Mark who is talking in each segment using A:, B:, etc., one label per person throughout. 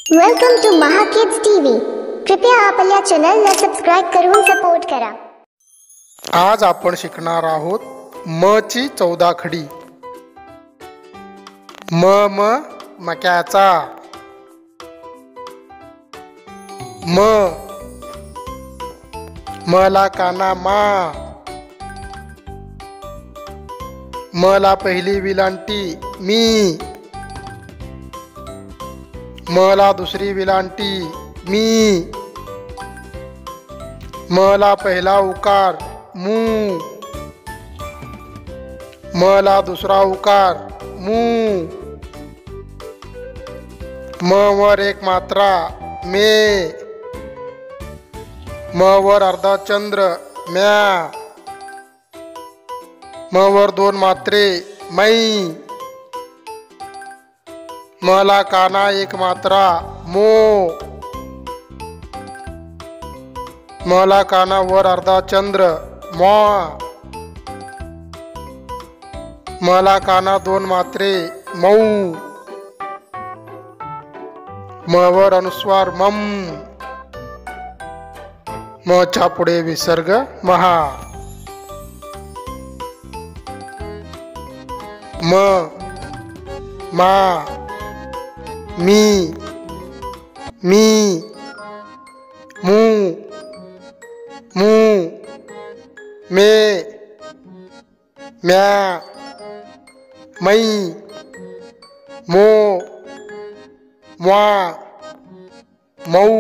A: Welcome to Maha kids TV. कृपया आपल्या चॅनलला सबस्क्राइब करून सपोर्ट करा।
B: आज आपण शिकणार आहोत म ची 14 खडी। मक्याचा। मला काना मा। मला पहिली विलांटी मी। मला दुसरी विलांटी मी। मला पहिला उकार मू। मला दुसरा उकार मू। म वर एक मात्रा मे। म वर अर्धा चंद्र म्या। म वर दोन मात्रे मै। मला काना एक मात्रा मो। मला काना वर अर्धा चंद्र मॉ। मला काना दोन मात्रे मऊ। म वर अनुस्वार मम। म च्या पुढे विसर्ग महा। मा मी मू मे म्या मै मो म्वा मऊ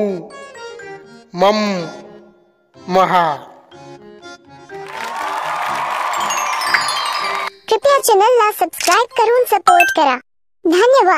B: मम महा।
A: कृपया चॅनलला सबस्क्राइब करून सपोर्ट करा। धन्यवाद।